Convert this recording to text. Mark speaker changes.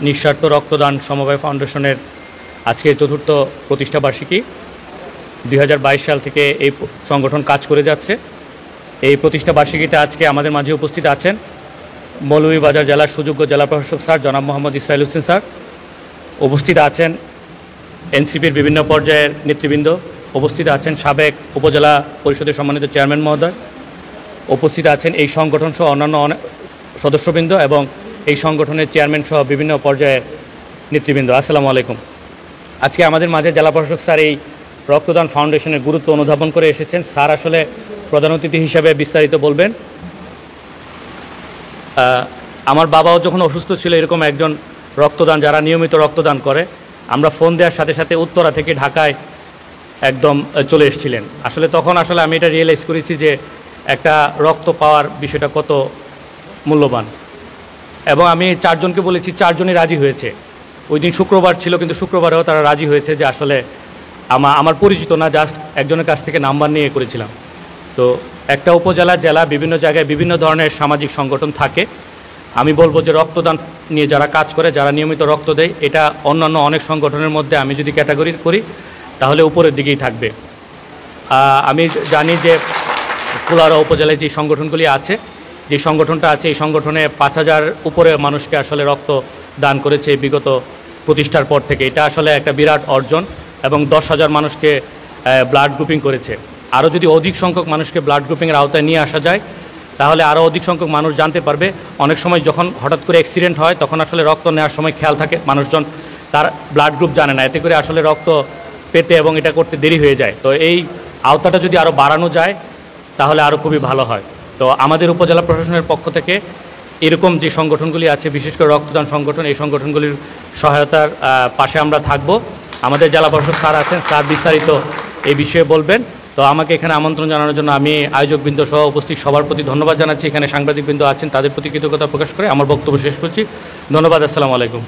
Speaker 1: নিঃস্বার্থ রক্তদান সমবায় ফাউন্ডেশনের আজকে চতুর্থ প্রতিষ্ঠাবার্ষিকী। 2022 সাল থেকে এই সংগঠন কাজ করে যাচ্ছে। এই প্রতিষ্ঠাবার্ষিকীতে আজকে আমাদের মাঝে উপস্থিত আছেন মৌলভীবাজার জেলার সুযোগ্য জেলা প্রশাসক স্যার জনাব মোহাম্মদ ইসরাইল হোসেন স্যার, উপস্থিত আছেন এনসিপির বিভিন্ন পর্যায়ের নেতৃবৃন্দ, উপস্থিত আছেন সাবেক উপজেলা পরিষদের সম্মানিত চেয়ারম্যান মহোদয়, উপস্থিত আছেন এই সংগঠন সহ অন্যান্য সদস্যবৃন্দ এবং এই সংগঠনের চেয়ারম্যান সহ বিভিন্ন পর্যায়ের নেতৃবৃন্দ। আসসালামু আলাইকুম। আজকে আমাদের মাঝে জেলা প্রশাসক স্যার এই রক্তদান ফাউন্ডেশনের গুরুত্ব অনুধাবন করে এসেছেন। স্যার আসলে প্রধান অতিথি হিসাবে বিস্তারিত বলবেন। আমার বাবাও যখন অসুস্থ ছিল, এরকম একজন রক্তদান যারা নিয়মিত রক্তদান করে, আমরা ফোন দেওয়ার সাথে সাথে উত্তরা থেকে ঢাকায় একদম চলে এসেছিলেন। আসলে তখন আমি এটা রিয়েলাইজ করেছি যে একটা রক্ত পাওয়ার বিষয়টা কত মূল্যবান। এবং আমি 4 জনকে বলেছি, 4 জনই রাজি হয়েছে। ওই দিন শুক্রবার ছিল, কিন্তু শুক্রবারেও তারা রাজি হয়েছে যে আসলে আমার পরিচিত না, জাস্ট একজনের কাছ থেকে নাম্বার নিয়ে করেছিলাম। তো একটা উপজেলা জেলা বিভিন্ন জায়গায় বিভিন্ন ধরনের সামাজিক সংগঠন থাকে। আমি বলবো যে রক্তদান নিয়ে যারা কাজ করে, যারা নিয়মিত রক্ত দেয়, এটা অন্যান্য অনেক সংগঠনের মধ্যে আমি যদি ক্যাটাগরি করি তাহলে উপরের দিকেই থাকবে। আমি জানি যে কুলাউড়া উপজেলায় যে সংগঠনগুলি আছে, যে সংগঠনটা আছে, এই সংগঠনে 5000 উপরে মানুষকে আসলে রক্ত দান করেছে বিগত প্রতিষ্ঠার পর থেকে। এটা আসলে একটা বিরাট অর্জন এবং 10,000 মানুষকে ব্লাড গ্রুপিং করেছে। আরও যদি অধিক সংখ্যক মানুষকে ব্লাড গ্রুপিংয়ের আওতায় নিয়ে আসা যায় তাহলে আরও অধিক সংখ্যক মানুষ জানতে পারবে। অনেক সময় যখন হঠাৎ করে অ্যাক্সিডেন্ট হয় তখন আসলে রক্ত নেওয়ার সময় খেয়াল থাকে মানুষজন, তার ব্লাড গ্রুপ জানে না, এতে করে আসলে রক্ত পেতে এবং এটা করতে দেরি হয়ে যায়। তো এই আওতাটা যদি আরও বাড়ানো যায় তাহলে আরও খুবই ভালো হয়। তো আমাদের উপজেলা প্রশাসনের পক্ষ থেকে এরকম যে সংগঠনগুলি আছে, বিশেষ করে রক্তদান সংগঠন, এই সংগঠনগুলির সহায়তার পাশে আমরা থাকব। আমাদের জেলা প্রশাসক স্যার আছেন, স্যার বিস্তারিত এই বিষয়ে বলবেন। তো আমাকে এখানে আমন্ত্রণ জানানোর জন্য আমি আয়োজকবৃন্দ সহ উপস্থিত সবার প্রতি ধন্যবাদ জানাচ্ছি। এখানে সাংবাদিকবৃন্দ আছেন, তাদের প্রতি কৃতজ্ঞতা প্রকাশ করে আমার বক্তব্য শেষ করছি। ধন্যবাদ। আসসালামু আলাইকুম।